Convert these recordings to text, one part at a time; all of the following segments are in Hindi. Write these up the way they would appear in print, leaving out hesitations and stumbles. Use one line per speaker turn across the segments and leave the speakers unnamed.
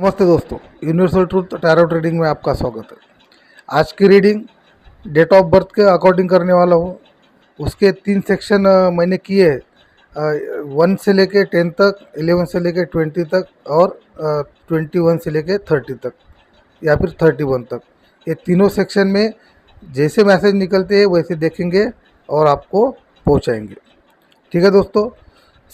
नमस्ते दोस्तों, यूनिवर्सल ट्रूथ टैरो ट्रेडिंग में आपका स्वागत है। आज की रीडिंग डेट ऑफ बर्थ के अकॉर्डिंग करने वाला हूँ। उसके 3 सेक्शन मैंने किए हैं, 1 से लेके 10 तक, 11 से लेके 20 तक और 21 से लेके 30 तक या फिर 31 तक। ये तीनों सेक्शन में जैसे मैसेज निकलते हैं वैसे देखेंगे और आपको पहुँचाएंगे। ठीक है दोस्तों,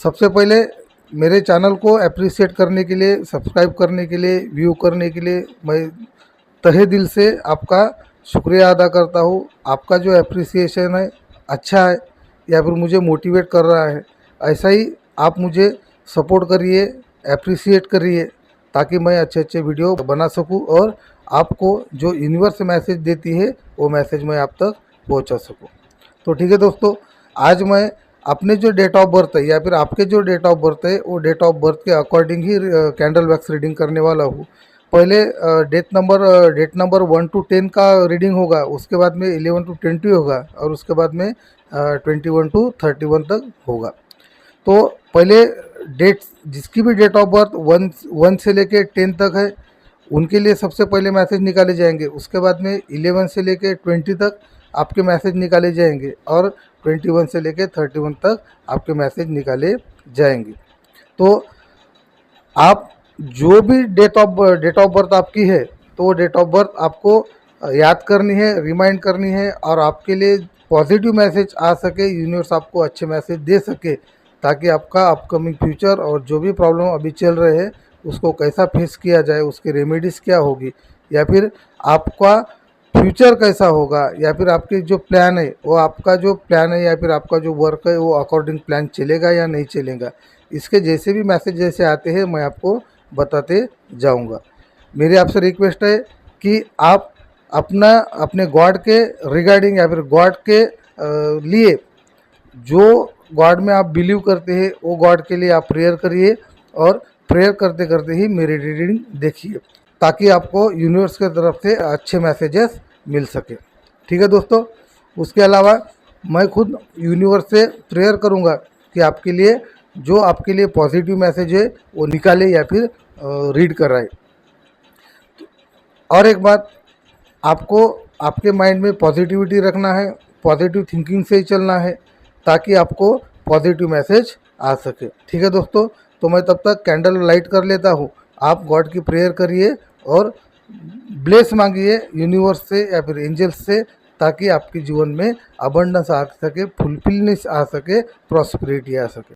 सबसे पहले मेरे चैनल को अप्रिशिएट करने के लिए, सब्सक्राइब करने के लिए, व्यू करने के लिए मैं तहे दिल से आपका शुक्रिया अदा करता हूँ। आपका जो अप्रिसिएशन है अच्छा है या फिर मुझे मोटिवेट कर रहा है। ऐसा ही आप मुझे सपोर्ट करिए, अप्रिशिएट करिए ताकि मैं अच्छे अच्छे वीडियो बना सकूँ और आपको जो यूनिवर्स मैसेज देती है वो मैसेज मैं आप तक पहुँचा सकूँ। तो ठीक है दोस्तों, आज मैं अपने जो डेट ऑफ बर्थ है या फिर आपके जो डेट ऑफ बर्थ है वो डेट ऑफ बर्थ के अकॉर्डिंग ही कैंडल वैक्स रीडिंग करने वाला हूँ। पहले डेट नंबर 1 to 10 का रीडिंग होगा, उसके बाद में 11 to 20 होगा और उसके बाद में 21 to 31 तक होगा। तो पहले डेट जिसकी भी डेट ऑफ बर्थ 1 से लेके 10 तक है उनके लिए सबसे पहले मैसेज निकाले जाएंगे। उसके बाद में 11 से लेके 20 तक आपके मैसेज निकाले जाएंगे और 21 से लेके 31 तक आपके मैसेज निकाले जाएंगे। तो आप जो भी डेट ऑफ बर्थ आपकी है तो वो डेट ऑफ बर्थ आपको याद करनी है, रिमाइंड करनी है और आपके लिए पॉजिटिव मैसेज आ सके, यूनिवर्स आपको अच्छे मैसेज दे सके ताकि आपका अपकमिंग फ्यूचर और जो भी प्रॉब्लम अभी चल रहे हैं उसको कैसा फेस किया जाए, उसकी रेमेडीज़ क्या होगी या फिर आपका फ्यूचर कैसा होगा या फिर आपके जो प्लान है वो आपका जो प्लान है या फिर आपका जो वर्क है वो अकॉर्डिंग प्लान चलेगा या नहीं चलेगा। इसके जैसे भी मैसेज जैसे आते हैं मैं आपको बताते जाऊंगा। मेरी आपसे रिक्वेस्ट है कि आप अपने गॉड के रिगार्डिंग या फिर गॉड के लिए जो गॉड में आप बिलीव करते हैं वो गॉड के लिए आप प्रेयर करिए और प्रेयर करते करते ही मेरी रीडिंग देखिए ताकि आपको यूनिवर्स की तरफ से अच्छे मैसेजेस मिल सके। ठीक है दोस्तों, उसके अलावा मैं खुद यूनिवर्स से प्रेयर करूंगा कि आपके लिए जो आपके लिए पॉजिटिव मैसेज है वो निकाले या फिर रीड कराए। और एक बात, आपको आपके माइंड में पॉजिटिविटी रखना है, पॉजिटिव थिंकिंग से ही चलना है ताकि आपको पॉजिटिव मैसेज आ सके। ठीक है दोस्तों, तो मैं तब तक कैंडल लाइट कर लेता हूँ। आप गॉड की प्रेयर करिए और ब्लेस मांगिए यूनिवर्स से या फिर एंजल्स से ताकि आपके जीवन में अबंडेंस आ सके, फुलफिलनेस आ सके, प्रॉस्पेरिटी आ सके।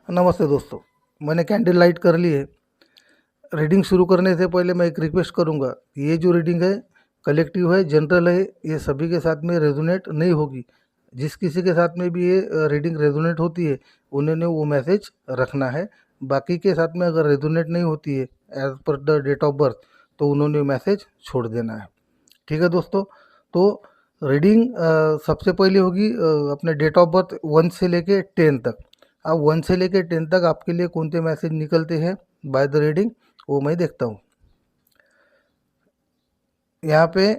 नमस्ते दोस्तों, मैंने कैंडल लाइट कर ली है। रीडिंग शुरू करने से पहले मैं एक रिक्वेस्ट करूंगा, ये जो रीडिंग है कलेक्टिव है, जनरल है, ये सभी के साथ में रेजोनेट नहीं होगी। जिस किसी के साथ में भी ये रीडिंग रेजोनेट होती है उन्होंने वो मैसेज रखना है। बाकी के साथ में अगर रेजोनेट नहीं होती है as per the date of birth तो उन्होंने मैसेज छोड़ देना है। ठीक है दोस्तों, तो रीडिंग सबसे पहले होगी अपने डेट ऑफ बर्थ 1 से लेके 10 तक। अब 1 से लेके 10 तक आपके लिए कौन से मैसेज निकलते हैं बाय द रीडिंग वो मैं देखता हूँ। यहाँ पे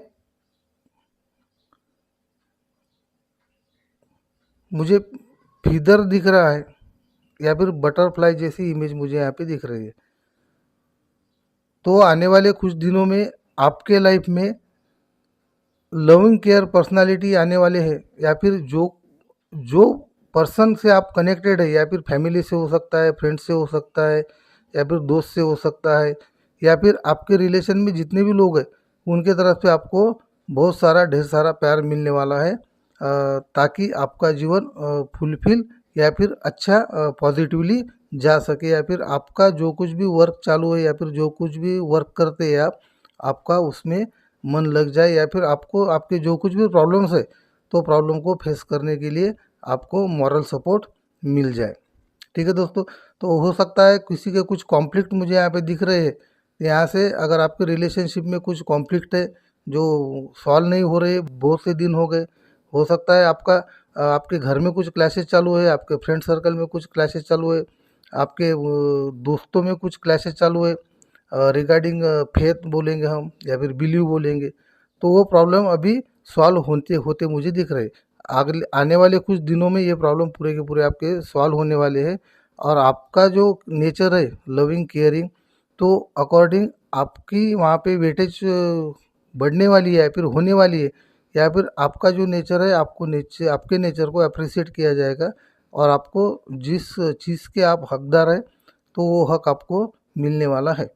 मुझे फीदर दिख रहा है या फिर बटरफ्लाई जैसी इमेज मुझे यहाँ पे दिख रही है। तो आने वाले कुछ दिनों में आपके लाइफ में लविंग केयर पर्सनालिटी आने वाले हैं या फिर जो पर्सन से आप कनेक्टेड है या फिर फैमिली से हो सकता है, फ्रेंड से हो सकता है या फिर दोस्त से हो सकता है या फिर आपके रिलेशन में जितने भी लोग हैं उनके तरफ से आपको बहुत सारा ढेर सारा प्यार मिलने वाला है ताकि आपका जीवन फुलफिल या फिर अच्छा पॉजिटिवली जा सके या फिर आपका जो कुछ भी वर्क चालू है या फिर जो कुछ भी वर्क करते हैं आप आपका उसमें मन लग जाए या फिर आपको आपके जो कुछ भी प्रॉब्लम्स है तो प्रॉब्लम को फेस करने के लिए आपको मॉरल सपोर्ट मिल जाए। ठीक है दोस्तों, तो हो सकता है किसी के कुछ कॉन्फ्लिक्ट मुझे यहाँ पे दिख रहे हैं। यहाँ से अगर आपके रिलेशनशिप में कुछ कॉन्फ्लिक्ट है जो सॉल्व नहीं हो रहे, बहुत से दिन हो गए, हो सकता है आपके घर में कुछ क्लैशेस चालू है, आपके फ्रेंड सर्कल में कुछ क्लैशेस चालू है, आपके दोस्तों में कुछ क्लैशेस चालू है रिगार्डिंग फेथ बोलेंगे हम या फिर बिलीव बोलेंगे। तो वो प्रॉब्लम अभी सॉल्व होते होते मुझे दिख रहे। अगले आने वाले कुछ दिनों में ये प्रॉब्लम पूरे के पूरे आपके सॉल्व होने वाले हैं और आपका जो नेचर है लविंग केयरिंग तो अकॉर्डिंग आपकी वहाँ पे वेटेज बढ़ने वाली है या फिर होने वाली है, या फिर आपका जो नेचर है आपके नेचर को अप्रिशिएट किया जाएगा और आपको जिस चीज़ के आप हकदार हैं तो वो हक आपको मिलने वाला है।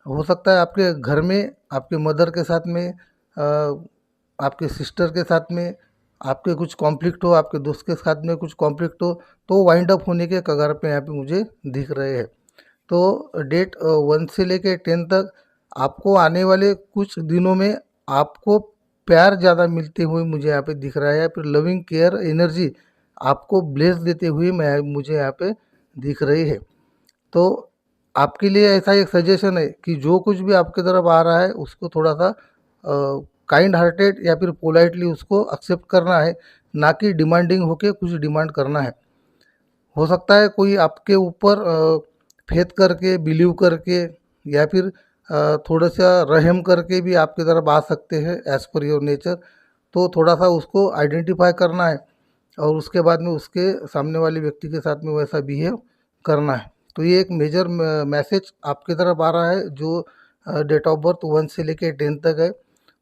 हो सकता है आपके घर में आपके मदर के साथ में आपके सिस्टर के साथ में आपके कुछ कॉन्फ्लिक्ट हो, आपके दोस्त के साथ में कुछ कॉन्फ्लिक्ट हो, तो वाइंड अप होने के कगार पे यहाँ पे मुझे दिख रहे हैं। तो डेट 1 से लेके 10 तक आपको आने वाले कुछ दिनों में आपको प्यार ज़्यादा मिलते हुए मुझे यहाँ पे दिख रहा है, या फिर लविंग केयर एनर्जी आपको ब्लेस देते हुए मैं मुझे यहाँ पे दिख रही है। तो आपके लिए ऐसा एक सजेशन है कि जो कुछ भी आपकी तरफ आ रहा है उसको थोड़ा सा काइंड हार्टेड या फिर पोलाइटली उसको एक्सेप्ट करना है, ना कि डिमांडिंग होके कुछ डिमांड करना है। हो सकता है कोई आपके ऊपर फेथ करके बिलीव करके या फिर थोड़ा सा रहम करके भी आपकी तरफ आ सकते हैं एज़ पर योर नेचर। तो थोड़ा सा उसको आइडेंटिफाई करना है और उसके बाद में उसके सामने वाले व्यक्ति के साथ में वैसा बिहेव करना है। तो ये एक मेजर मैसेज आपकी तरफ आ रहा है जो डेट ऑफ बर्थ 1 से लेके 10 तक है।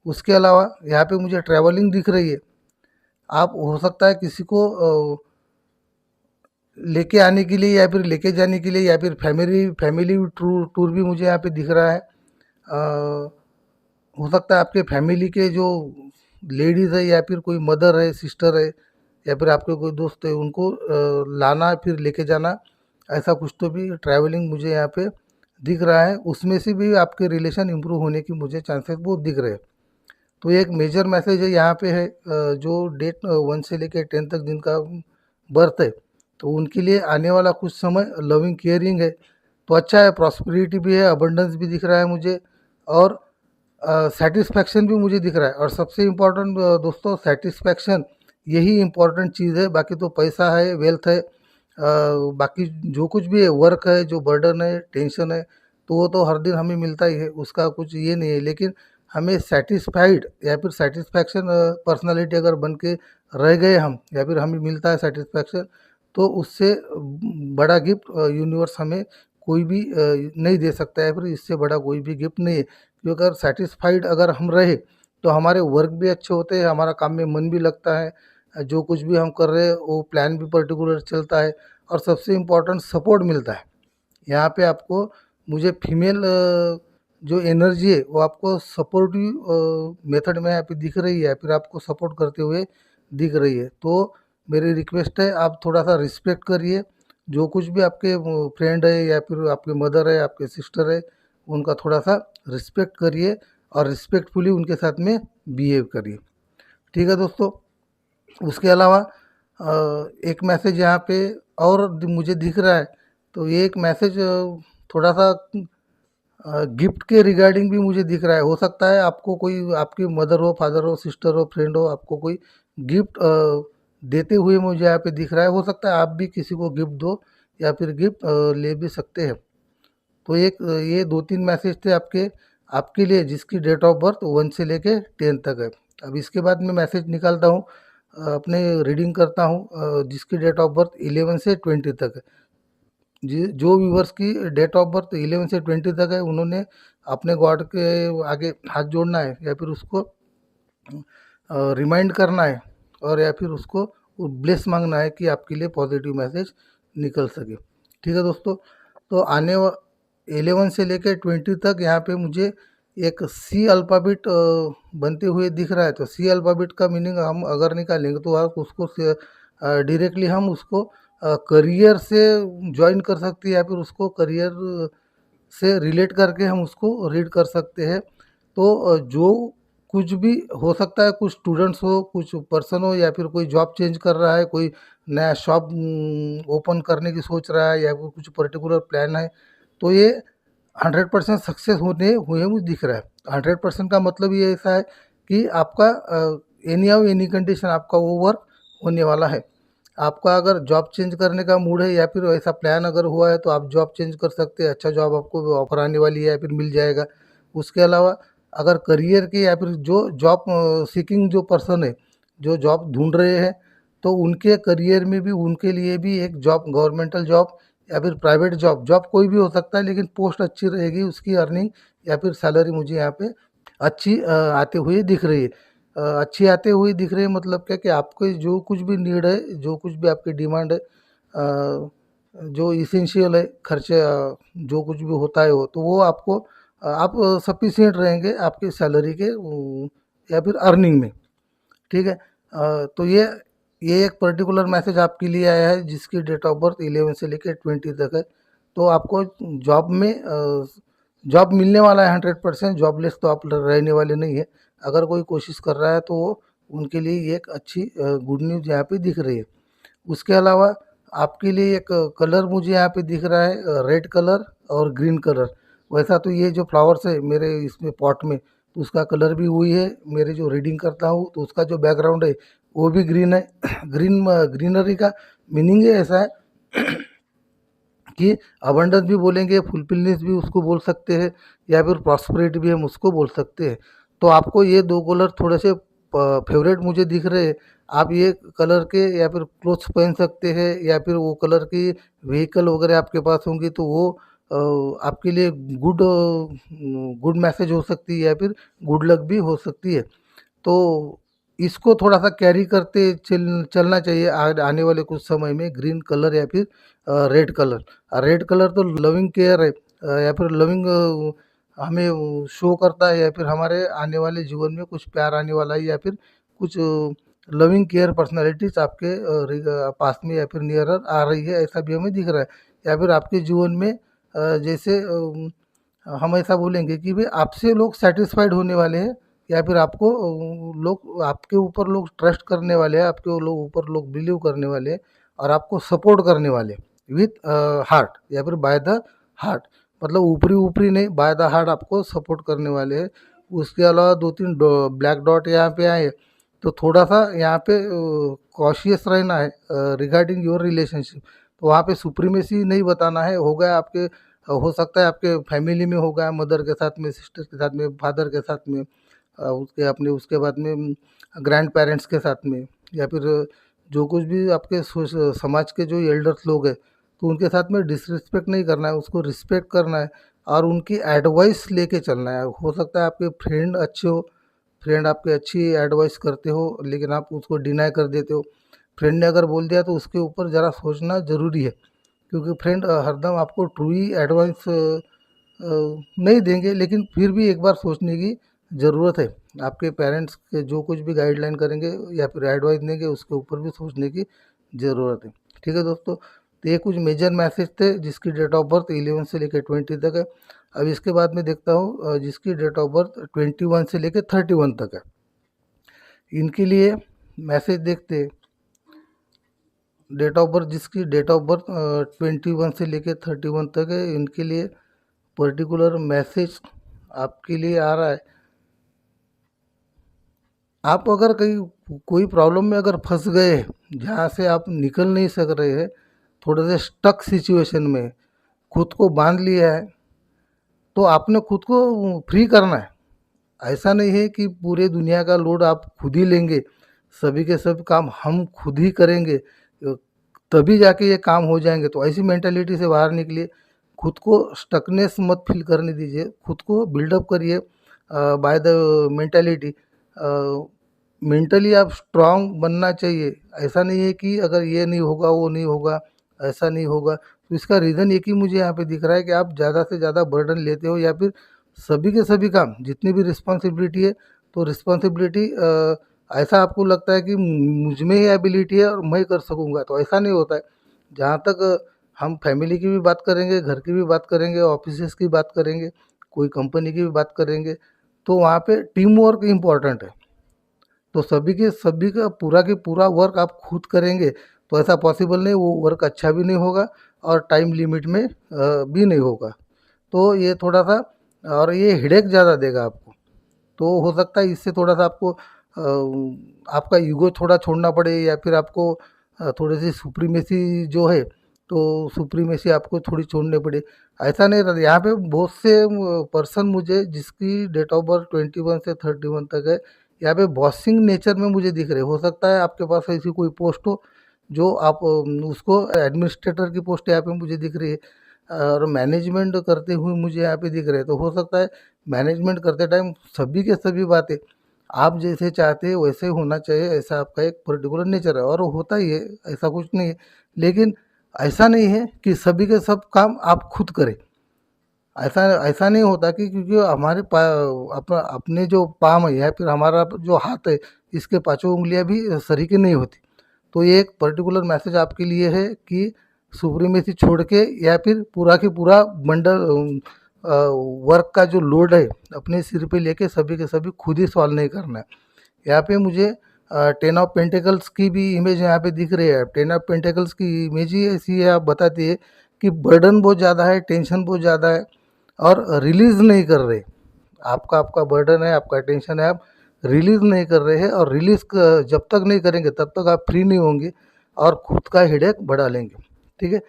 उसके अलावा यहाँ पे मुझे ट्रैवलिंग दिख रही है। आप हो सकता है किसी को लेके आने के लिए या फिर लेके जाने के लिए या फिर फैमिली फैमिली टूर टूर भी मुझे यहाँ पे दिख रहा है। हो सकता है आपके फैमिली के जो लेडीज़ है या फिर कोई मदर है, सिस्टर है या फिर आपके कोई दोस्त है उनको लाना फिर लेके जाना, ऐसा कुछ तो भी ट्रैवलिंग मुझे यहाँ पे दिख रहा है। उसमें से भी आपके रिलेशन इम्प्रूव होने की मुझे चांसेस बहुत दिख रहे हैं। तो ये एक मेजर मैसेज है यहाँ पे है जो डेट 1 से लेके 10 तक जिनका बर्थ है, तो उनके लिए आने वाला कुछ समय लविंग केयरिंग है। तो अच्छा है, प्रॉस्पेरिटी भी है, अबंडेंस भी दिख रहा है मुझे और सेटिस्फैक्शन भी मुझे दिख रहा है। और सबसे इम्पोर्टेंट दोस्तों सेटिस्फैक्शन, यही इम्पोर्टेंट चीज़ है। बाकी तो पैसा है, वेल्थ है, बाकी जो कुछ भी है, वर्क है, जो बर्डन है, टेंशन है, तो वो तो हर दिन हमें मिलता ही है, उसका कुछ ये नहीं है। लेकिन हमें सेटिस्फाइड या फिर सेटिस्फैक्शन पर्सनालिटी अगर बन के रह गए हम या फिर हमें मिलता है सेटिस्फैक्शन, तो उससे बड़ा गिफ्ट यूनिवर्स हमें कोई भी नहीं दे सकता है, फिर इससे बड़ा कोई भी गिफ्ट नहीं है। क्योंकि अगर सेटिस्फाइड अगर हम रहे तो हमारे वर्क भी अच्छे होते हैं, हमारा काम में मन भी लगता है, जो कुछ भी हम कर रहे हैं वो प्लान भी पर्टिकुलर चलता है और सबसे इम्पोर्टेंट सपोर्ट मिलता है। यहाँ पे आपको मुझे फीमेल जो एनर्जी है वो आपको सपोर्टिव मेथड में यहाँ पे दिख रही है, फिर आपको सपोर्ट करते हुए दिख रही है। तो मेरी रिक्वेस्ट है आप थोड़ा सा रिस्पेक्ट करिए, जो कुछ भी आपके फ्रेंड है या फिर आपके मदर है, आपके सिस्टर है, उनका थोड़ा सा रिस्पेक्ट करिए और रिस्पेक्टफुली उनके साथ में बिहेव करिए। ठीक है दोस्तों। उसके अलावा एक मैसेज यहाँ पे और मुझे दिख रहा है, तो ये एक मैसेज थोड़ा सा गिफ्ट के रिगार्डिंग भी मुझे दिख रहा है। हो सकता है आपको कोई आपकी मदर हो, फादर हो, सिस्टर हो, फ्रेंड हो, आपको कोई गिफ्ट देते हुए मुझे यहाँ पे दिख रहा है। हो सकता है आप भी किसी को गिफ्ट दो या फिर गिफ्ट ले भी सकते हैं। तो एक ये 2-3 मैसेज थे आपके आपके लिए जिसकी डेट ऑफ बर्थ 1 से लेके 10 तक है। अब इसके बाद मैं मैसेज निकालता हूँ, अपने रीडिंग करता हूँ जिसकी डेट ऑफ बर्थ 11 से 20 तक है। जी, जो व्यूवर्स की डेट ऑफ बर्थ 11 से 20 तक है उन्होंने अपने गॉड के आगे हाथ जोड़ना है या फिर उसको रिमाइंड करना है और या फिर उसको ब्लेस मांगना है कि आपके लिए पॉजिटिव मैसेज निकल सके। ठीक है दोस्तों। तो 11 से लेकर 20 तक यहाँ पे मुझे एक सी अल्फ़ाबेट बनते हुए दिख रहा है। तो सी अल्फ़ाबेट का मीनिंग हम अगर निकालेंगे तो आप उसको डायरेक्टली हम उसको करियर से जॉइन कर सकते हैं या फिर उसको करियर से रिलेट करके हम उसको रीड कर सकते हैं। तो जो कुछ भी हो सकता है, कुछ स्टूडेंट्स हो, कुछ पर्सन हो या फिर कोई जॉब चेंज कर रहा है, कोई नया शॉप ओपन करने की सोच रहा है या फिर कुछ पर्टिकुलर प्लान है, तो ये 100% सक्सेस होने हुए मुझे दिख रहा है। 100% का मतलब ये ऐसा है कि आपका एनी हाउ एनी कंडीशन आपका वो वर्क होने वाला है। आपका अगर जॉब चेंज करने का मूड है या फिर ऐसा प्लान अगर हुआ है तो आप जॉब चेंज कर सकते हैं। अच्छा जॉब आपको ऑफर आने वाली है या फिर मिल जाएगा। उसके अलावा अगर करियर के या फिर जो जॉब सीकिंग जो पर्सन है, जो जॉब ढूंढ रहे हैं, तो उनके करियर में भी उनके लिए भी एक जॉब, गवर्नमेंटल जॉब या फिर प्राइवेट जॉब, जॉब कोई भी हो सकता है लेकिन पोस्ट अच्छी रहेगी, उसकी अर्निंग या फिर सैलरी मुझे यहाँ पे अच्छी आते हुए दिख रही है। अच्छी आते हुए दिख रही है मतलब क्या कि आपके जो कुछ भी नीड है, जो कुछ भी आपकी डिमांड है, जो इसेंशियल है खर्चे, जो कुछ भी होता है वो, तो वो आपको आप सफिशिएंट रहेंगे आपकी सैलरी के या फिर अर्निंग में। ठीक है। तो ये एक पर्टिकुलर मैसेज आपके लिए आया है जिसकी डेट ऑफ बर्थ 11 से लेकर 20 तक है। तो आपको जॉब में जॉब मिलने वाला है 100%, जॉबलेस तो आप रहने वाले नहीं है। अगर कोई कोशिश कर रहा है तो वो उनके लिए ये एक अच्छी गुड न्यूज़ यहाँ पे दिख रही है। उसके अलावा आपके लिए एक कलर मुझे यहाँ पे दिख रहा है, रेड कलर और ग्रीन कलर। वैसा तो ये जो फ्लावर्स है मेरे इसमें पॉट में, तो उसका कलर भी वही है। मेरे जो रीडिंग करता हूँ तो उसका जो बैकग्राउंड है वो भी ग्रीन है। ग्रीनरी का मीनिंग ही ऐसा है कि अबंडेंस भी बोलेंगे, फुलफिलनेस भी उसको बोल सकते हैं, या फिर प्रॉस्पेरिटी भी हम उसको बोल सकते हैं। तो आपको ये दो कलर थोड़े से फेवरेट मुझे दिख रहे हैं। आप ये कलर के या फिर क्लोथ्स पहन सकते हैं, या फिर वो कलर की व्हीकल वगैरह आपके पास होंगी तो वो आपके लिए गुड गुड मैसेज हो सकती है, या फिर गुड लक भी हो सकती है। तो इसको थोड़ा-सा कैरी करते चलना चाहिए आने वाले कुछ समय में, ग्रीन कलर या फिर रेड कलर। रेड कलर तो लविंग केयर है, या फिर लविंग हमें शो करता है, या फिर हमारे आने वाले जीवन में कुछ प्यार आने वाला है, या फिर कुछ लविंग केयर पर्सनैलिटीज़ आपके पास में या फिर नियरर आ रही है, ऐसा भी हमें दिख रहा है। या फिर आपके जीवन में जैसे हम ऐसा बोलेंगे कि भई आपसे लोग सैटिस्फाइड होने वाले हैं, या फिर आपको लोग आपके ऊपर लोग ट्रस्ट करने वाले हैं, आपके लोग ऊपर लोग बिलीव करने वाले हैं, और आपको सपोर्ट करने वाले हैं विथ हार्ट या फिर बाय द हार्ट। मतलब ऊपरी-ऊपरी नहीं, बाय द हार्ट आपको सपोर्ट करने वाले हैं। उसके अलावा 2-3 ब्लैक डॉट यहाँ पे आए, तो थोड़ा-सा यहाँ पे कॉशियस रहना है रिगार्डिंग योर रिलेशनशिप। तो वहाँ पे सुप्रीमेसी नहीं बताना है। हो गया आपके हो सकता है आपके फैमिली में हो गया, मदर के साथ में, सिस्टर के साथ में, फादर के साथ में, उसके बाद में ग्रैंड पेरेंट्स के साथ में, या फिर जो कुछ भी आपके समाज के जो एल्डर्स लोग हैं, तो उनके साथ में डिसरिस्पेक्ट नहीं करना है, उसको रिस्पेक्ट करना है, और उनकी एडवाइस लेके चलना है। हो सकता है आपके फ्रेंड अच्छे हो, फ्रेंड आपकी अच्छी एडवाइस करते हो, लेकिन आप उसको डिनाई कर देते हो। फ्रेंड ने अगर बोल दिया तो उसके ऊपर ज़रा सोचना ज़रूरी है, क्योंकि फ्रेंड हरदम आपको ट्रू ही एडवाइस नहीं देंगे, लेकिन फिर भी एक बार सोचने की ज़रूरत है। आपके पेरेंट्स के जो कुछ भी गाइडलाइन करेंगे या फिर एडवाइस देंगे, उसके ऊपर भी सोचने की ज़रूरत है। ठीक है दोस्तों, तो ये कुछ मेजर मैसेज थे जिसकी डेट ऑफ बर्थ 11 से लेकर 20 तक है। अब इसके बाद में देखता हूँ जिसकी डेट ऑफ बर्थ 21 से लेकर 31 तक है। इनके लिए मैसेज देखते हैं। डेट ऑफ बर्थ जिसकी डेट ऑफ बर्थ 21 से लेकर 31 तक है, इनके लिए पर्टिकुलर मैसेज आपके लिए आ रहा है। आप अगर कहीं कोई प्रॉब्लम में अगर फंस गए, जहाँ से आप निकल नहीं सक रहे हैं, थोड़े से स्टक सिचुएशन में खुद को बांध लिया है, तो आपने खुद को फ्री करना है। ऐसा नहीं है कि पूरे दुनिया का लोड आप खुद ही लेंगे, सभी के सब काम हम खुद ही करेंगे, तभी जाके ये काम हो जाएंगे। तो ऐसी मेंटालिटी से बाहर निकलिए, खुद को स्टकनेस मत फील करने दीजिए, खुद को बिल्डअप करिए बाय द मेंटालिटी। मेंटली आप स्ट्रांग बनना चाहिए। ऐसा नहीं है कि अगर ये नहीं होगा, वो नहीं होगा, ऐसा नहीं होगा। तो इसका रीज़न एक ही मुझे यहाँ पे दिख रहा है कि आप ज़्यादा से ज़्यादा बर्डन लेते हो, या फिर सभी के सभी काम जितनी भी रिस्पॉन्सिबिलिटी है, तो रिस्पॉन्सिबिलिटी ऐसा आपको लगता है कि मुझ में ही एबिलिटी है और मैं कर सकूँगा, तो ऐसा नहीं होता है। जहाँ तक हम फैमिली की भी बात करेंगे, घर की भी बात करेंगे, ऑफिसेस की बात करेंगे, कोई कंपनी की भी बात करेंगे, तो वहाँ पे टीम वर्क इम्पॉर्टेंट है। तो सभी का पूरा के पूरा वर्क आप खुद करेंगे तो ऐसा पॉसिबल नहीं, वो वर्क अच्छा भी नहीं होगा और टाइम लिमिट में भी नहीं होगा। तो ये थोड़ा-सा, और ये हेडेक ज़्यादा देगा आपको। तो हो सकता है इससे थोड़ा-सा आपको आपका ईगो थोड़ा छोड़ना पड़े, या फिर आपको थोड़ी-सी सुप्रीमेसी जो है, तो सुप्रीमेसी आपको थोड़ी छोड़नी पड़े। ऐसा नहीं रहता, यहाँ पे बहुत से पर्सन मुझे जिसकी डेट ऑफ बर्थ 21 से 31 तक है, यहाँ पे बॉसिंग नेचर में मुझे दिख रहे हैं। हो सकता है आपके पास ऐसी कोई पोस्ट हो जो आप उसको एडमिनिस्ट्रेटर की पोस्ट यहाँ पे मुझे दिख रही है, और मैनेजमेंट करते हुए मुझे यहाँ पे दिख रहे हैं। तो हो सकता है मैनेजमेंट करते टाइम सभी के सभी बातें आप जैसे चाहते हैं वैसे होना चाहिए, ऐसा आपका एक पर्टिकुलर नेचर है और वो होता ही है, ऐसा कुछ नहीं है। लेकिन ऐसा नहीं है कि सभी के सब काम आप खुद करें। ऐसा ऐसा नहीं होता कि क्योंकि हमारे अपने जो पाम है या फिर हमारा जो हाथ है, इसके पांचों उंगलियां भी सरीकी नहीं होती। तो ये एक पर्टिकुलर मैसेज आपके लिए है कि सुप्रीमेसी छोड़ के या फिर पूरा की पूरा बंडल वर्क का जो लोड है अपने सिर पे लेके सभी के सभी खुद ही सॉल्व नहीं करना है। यहाँ पे मुझे 10 ऑफ पेंटिकल्स की भी इमेज यहाँ पे दिख रही है। 10 ऑफ पेंटिकल्स की इमेज ही ऐसी है, आप बताती है कि बर्डन बहुत ज़्यादा है, टेंशन बहुत ज़्यादा है और रिलीज़ नहीं कर रहे। आपका आपका बर्डन है, आपका टेंशन है, आप रिलीज़ नहीं कर रहे हैं और रिलीज़ जब तक नहीं करेंगे तब तक आप फ्री नहीं होंगे और खुद का हेडेक बढ़ा लेंगे। ठीक है,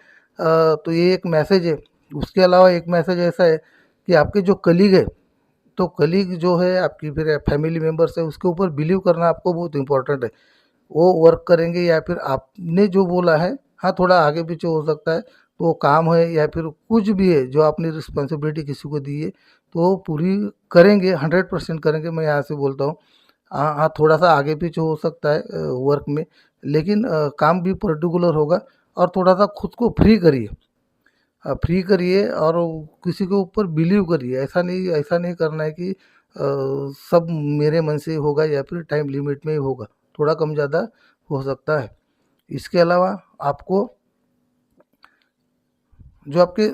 तो ये एक मैसेज है। उसके अलावा एक मैसेज ऐसा है कि आपके जो कलीग है, तो कलीग जो है आपकी फिर फैमिली मेम्बर्स है, उसके ऊपर बिलीव करना आपको बहुत इंपॉर्टेंट है। वो वर्क करेंगे या फिर आपने जो बोला है, हाँ थोड़ा आगे पीछे हो सकता है, तो वो काम है या फिर कुछ भी है जो आपने रिस्पॉन्सिबिलिटी किसी को दी है तो वो पूरी करेंगे, 100% करेंगे, मैं यहाँ से बोलता हूँ। हाँ हाँ, थोड़ा सा आगे पीछे हो सकता है वर्क में, लेकिन काम भी पर्टिकुलर होगा। और थोड़ा सा खुद को फ्री करिए, फ्री करिए और किसी के ऊपर बिलीव करिए। ऐसा नहीं करना है कि सब मेरे मन से ही होगा या फिर टाइम लिमिट में ही होगा, थोड़ा कम ज़्यादा हो सकता है। इसके अलावा आपको जो आपके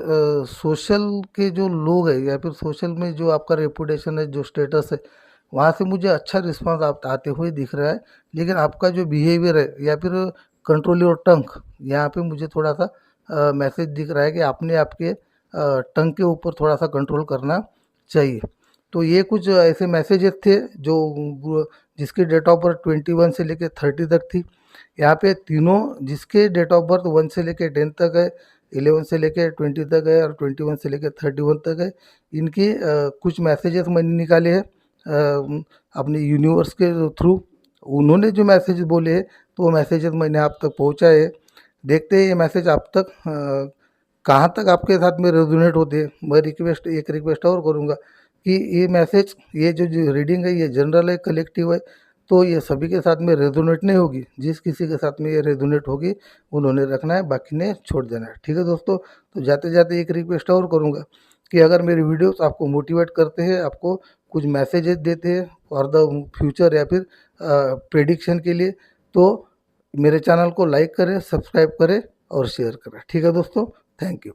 सोशल के जो लोग हैं या फिर सोशल में जो आपका रेपुटेशन है, जो स्टेटस है, वहाँ से मुझे अच्छा रिस्पांस आप आते हुए दिख रहा है। लेकिन आपका जो बिहेवियर है या फिर कंट्रोल योर टंग, यहाँ पे मुझे थोड़ा सा मैसेज दिख रहा है कि आपने आपके टंग के ऊपर थोड़ा सा कंट्रोल करना चाहिए। तो ये कुछ ऐसे मैसेजेस थे जो जिसकी डेट ऑफ बर्थ 21 से लेकर 30 तक थी। यहाँ पे तीनों जिसके डेट ऑफ बर्थ 1 से लेकर 10 तक है, 11 से लेकर 20 तक है और 21 से लेकर 31 तक है, इनके कुछ मैसेजेस मैंने निकाले हैं अपने यूनिवर्स के थ्रू। उन्होंने जो मैसेज बोले हैं तो वो मैसेजेस मैंने आप तक पहुँचाए है। देखते हैं ये मैसेज आप तक कहाँ तक आपके साथ में रेजोनेट होते हैं। मैं एक रिक्वेस्ट और करूँगा कि ये मैसेज, ये जो रीडिंग है, ये जनरल है, कलेक्टिव है, तो ये सभी के साथ में रेजोनेट नहीं होगी। जिस किसी के साथ में ये रेजोनेट होगी उन्होंने रखना है, बाकी ने छोड़ देना है। ठीक है दोस्तों, तो जाते जाते एक रिक्वेस्ट और करूँगा कि अगर मेरे वीडियोस आपको मोटिवेट करते हैं, आपको कुछ मैसेजेस देते हैं फॉर द फ्यूचर या फिर प्रेडिक्शन के लिए, तो मेरे चैनल को लाइक करें, सब्सक्राइब करें और शेयर करें। ठीक है दोस्तों, थैंक यू।